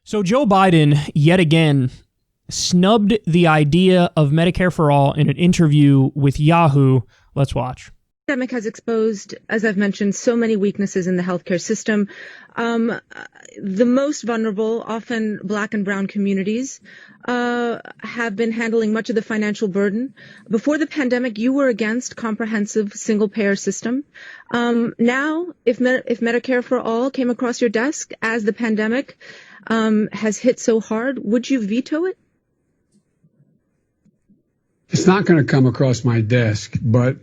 So Joe Biden, yet again, snubbed the idea of Medicare for All in an interview with Yahoo. Let's watch. The pandemic has exposed, as I've mentioned, so many weaknesses in the healthcare system. The most vulnerable, often Black and brown communities, have been handling much of the financial burden. Before the pandemic, you were against comprehensive single-payer system. Now, if Medicare for All came across your desk as the pandemic has hit so hard, would you veto it? It's not going to come across my desk, but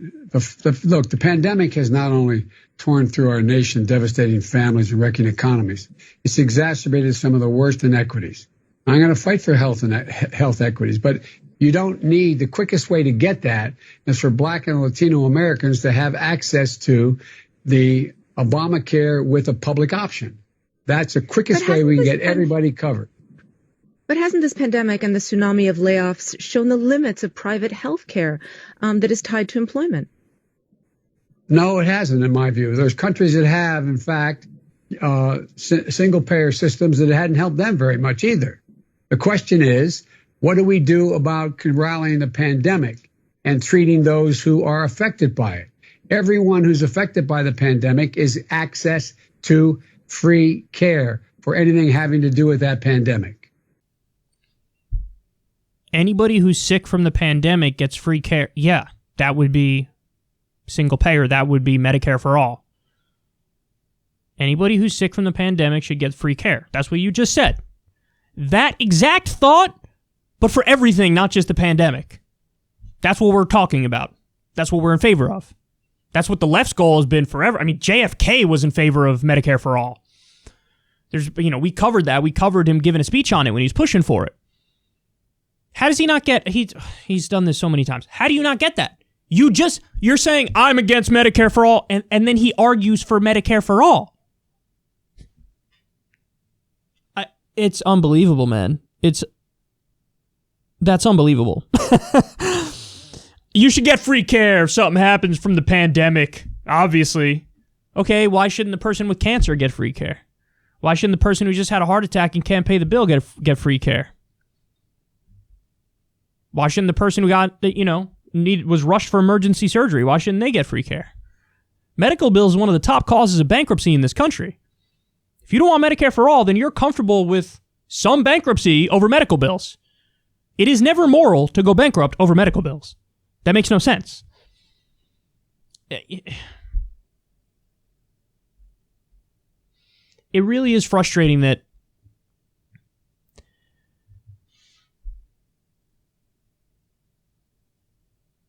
look, the pandemic has not only torn through our nation, devastating families and wrecking economies, it's exacerbated some of the worst inequities. I'm going to fight for health equities, but you don't need, the quickest way to get that is for Black and Latino Americans to have access to the Obamacare with a public option. That's the quickest way we can get everybody covered. But hasn't this pandemic and the tsunami of layoffs shown the limits of private health care that is tied to employment? No, it hasn't, in my view. There's countries that have, in fact, single-payer systems that hadn't helped them very much either. The question is, what do we do about rallying the pandemic and treating those who are affected by it? Everyone who's affected by the pandemic is access to free care for anything having to do with that pandemic. Anybody who's sick from the pandemic gets free care. Yeah, that would be single payer. That would be Medicare for All. Anybody who's sick from the pandemic should get free care. That's what you just said. That exact thought, but for everything, not just the pandemic. That's what we're talking about. That's what we're in favor of. That's what the left's goal has been forever. I mean, JFK was in favor of Medicare for All. We covered that. We covered him giving a speech on it when he was pushing for it. How does he not get, he's done this so many times. How do you not get that? You're saying, I'm against Medicare for All, and then he argues for Medicare for All. It's unbelievable, man. That's unbelievable. You should get free care if something happens from the pandemic, obviously. Okay, why shouldn't the person with cancer get free care? Why shouldn't the person who just had a heart attack and can't pay the bill get free care? Why shouldn't the person who was rushed for emergency surgery, why shouldn't they get free care? Medical bills is one of the top causes of bankruptcy in this country. If you don't want Medicare for All, then you're comfortable with some bankruptcy over medical bills. It is never moral to go bankrupt over medical bills. That makes no sense. It really is frustrating that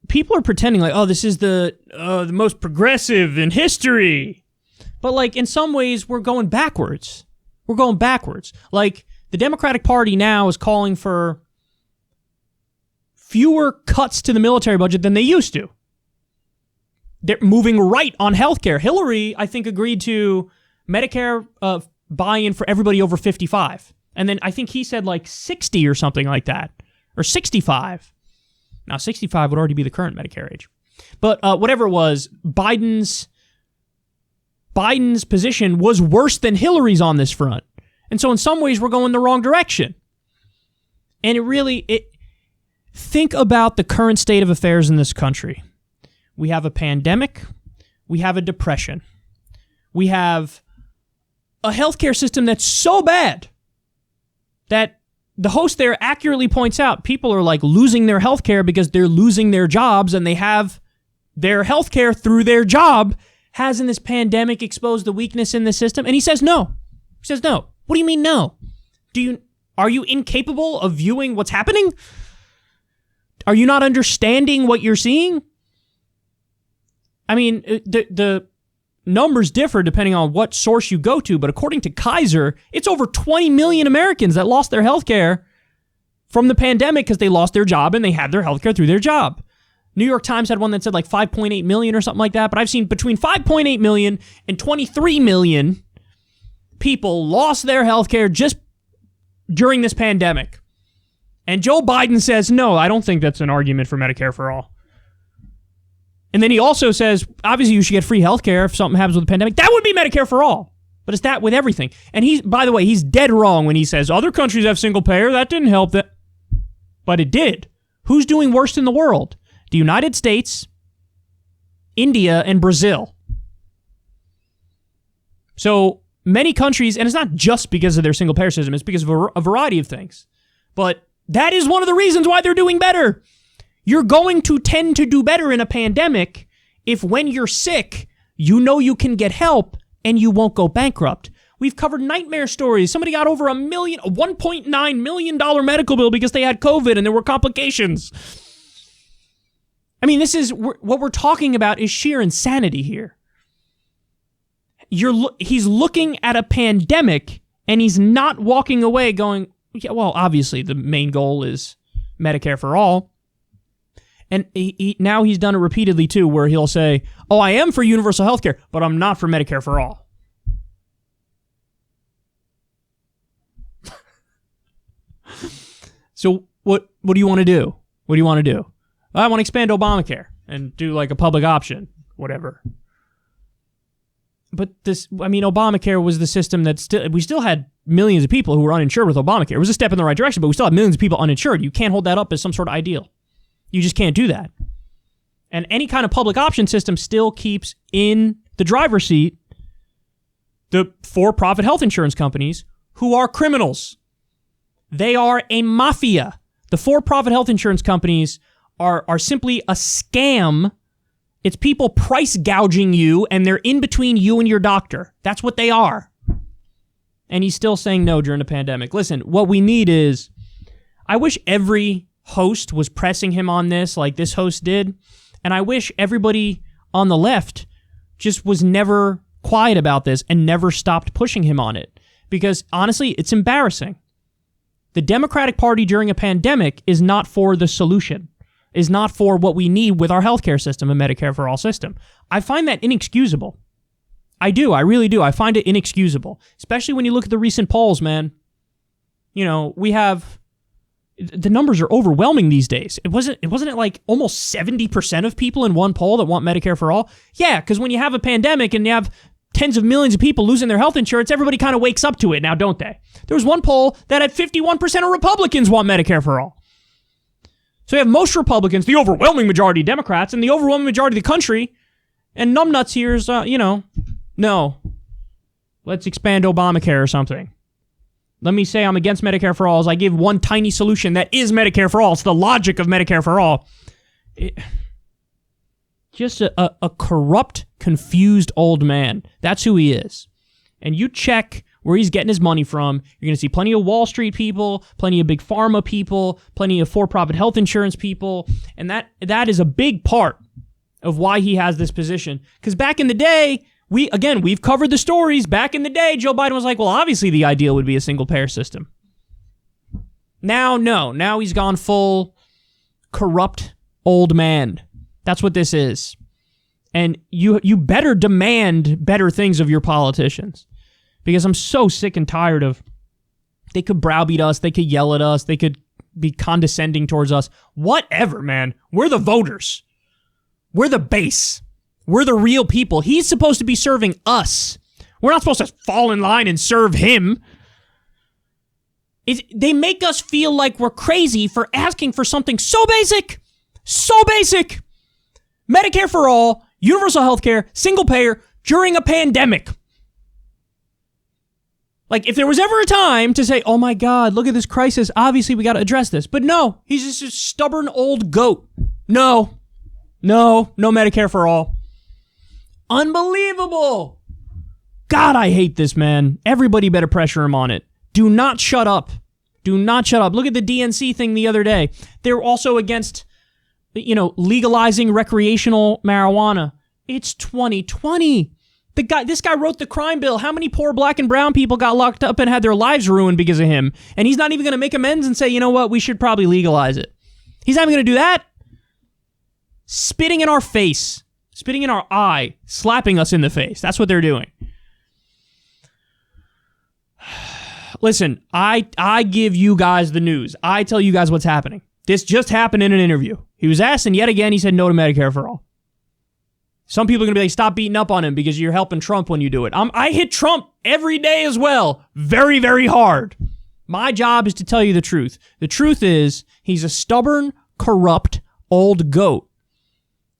people are pretending like, oh, this is the most progressive in history. But like in some ways, we're going backwards. We're going backwards. Like the Democratic Party now is calling for fewer cuts to the military budget than they used to. They're moving right on healthcare. Hillary, I think, agreed to Medicare buy-in for everybody over 55. And then I think he said like 60 or something like that. Or 65. Now, 65 would already be the current Medicare age. But whatever it was, Biden's position was worse than Hillary's on this front. And so in some ways, we're going the wrong direction. And think about the current state of affairs in this country. We have a pandemic. We have a depression. We have a healthcare system that's so bad that the host there accurately points out people are like losing their healthcare because they're losing their jobs and they have their healthcare through their job. Hasn't this pandemic exposed the weakness in the system? And he says no. He says no. What do you mean no? Are you incapable of viewing what's happening? Are you not understanding what you're seeing? I mean, the numbers differ depending on what source you go to, but according to Kaiser, it's over 20 million Americans that lost their health care from the pandemic because they lost their job and they had their health care through their job. New York Times had one that said like 5.8 million or something like that, but I've seen between 5.8 million and 23 million people lost their health care just during this pandemic. And Joe Biden says, no, I don't think that's an argument for Medicare for All. And then he also says, obviously you should get free health care if something happens with the pandemic. That would be Medicare for All. But it's that with everything. And by the way, he's dead wrong when he says other countries have single payer. That didn't help that. But it did. Who's doing worst in the world? The United States, India, and Brazil. So many countries, and it's not just because of their single payer system, it's because of a variety of things. But that is one of the reasons why they're doing better. You're going to tend to do better in a pandemic if when you're sick, you know you can get help and you won't go bankrupt. We've covered nightmare stories. Somebody got over a $1.9 million medical bill because they had COVID and there were complications. I mean, what we're talking about is sheer insanity here. He's looking at a pandemic and he's not walking away going, yeah, well, obviously the main goal is Medicare for all. And now he's done it repeatedly, too, where he'll say, oh, I am for universal health care, but I'm not for Medicare for all. So what do you want to do? What do you want to do? I want to expand Obamacare and do like a public option, whatever. But Obamacare was the system that we still had millions of people who were uninsured with Obamacare. It was a step in the right direction, but we still have millions of people uninsured. You can't hold that up as some sort of ideal. You just can't do that. And any kind of public option system still keeps in the driver's seat the for-profit health insurance companies who are criminals. They are a mafia. The for-profit health insurance companies are simply a scam. It's people price gouging you, and they're in between you and your doctor. That's what they are. And he's still saying no during the pandemic. Listen, what we need is, I wish every host was pressing him on this like this host did, and I wish everybody on the left just was never quiet about this and never stopped pushing him on it. Because honestly, it's embarrassing. The Democratic Party during a pandemic is not for the solution, is not for what we need with our healthcare system and Medicare for all system. I find that inexcusable. I do. I really do. I find it inexcusable, especially when you look at the recent polls, man. You know, the numbers are overwhelming these days. Wasn't it like almost 70% of people in one poll that want Medicare for all? Yeah, because when you have a pandemic and you have tens of millions of people losing their health insurance, everybody kind of wakes up to it now, don't they? There was one poll that had 51% of Republicans want Medicare for all. So you have most Republicans, the overwhelming majority of Democrats, and the overwhelming majority of the country, and numbnuts here is, no, let's expand Obamacare or something. Let me say I'm against Medicare for all as I give one tiny solution that is Medicare for all. It's the logic of Medicare for all. Just a corrupt, confused old man. That's who he is. And you check where he's getting his money from. You're going to see plenty of Wall Street people, plenty of big pharma people, plenty of for-profit health insurance people. And that is a big part of why he has this position. Because back in the day, we've covered the stories. Back in the day, Joe Biden was like, well, obviously the ideal would be a single-payer system. Now, no. Now he's gone full corrupt old man. That's what this is. And you better demand better things of your politicians. Because I'm so sick and tired of, they could browbeat us, they could yell at us, they could be condescending towards us. Whatever, man. We're the voters. We're the base. We're the real people. He's supposed to be serving us. We're not supposed to fall in line and serve him. They make us feel like we're crazy for asking for something so basic. So basic. Medicare for all, universal health care, single payer, during a pandemic. Like, if there was ever a time to say, oh my God, look at this crisis, obviously we got to address this. But no, he's just a stubborn old goat. No Medicare for all. Unbelievable. God, I hate this, man. Everybody better pressure him on it. Do not shut up. Do not shut up. Look at the DNC thing the other day. They're also against, legalizing recreational marijuana. It's 2020. This guy wrote the crime bill. How many poor black and brown people got locked up and had their lives ruined because of him? And he's not even going to make amends and say, you know what, we should probably legalize it. He's not even going to do that. Spitting in our face, spitting in our eye, slapping us in the face. That's what they're doing. Listen, I give you guys the news. I tell you guys what's happening. This just happened in an interview. He was asked, and yet again, he said no to Medicare for all. Some people are going to be like, stop beating up on him because you're helping Trump when you do it. I hit Trump every day as well. Very, very hard. My job is to tell you the truth. The truth is he's a stubborn, corrupt, old goat.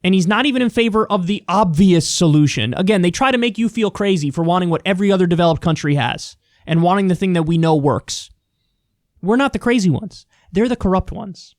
And he's not even in favor of the obvious solution. Again, they try to make you feel crazy for wanting what every other developed country has and wanting the thing that we know works. We're not the crazy ones. They're the corrupt ones.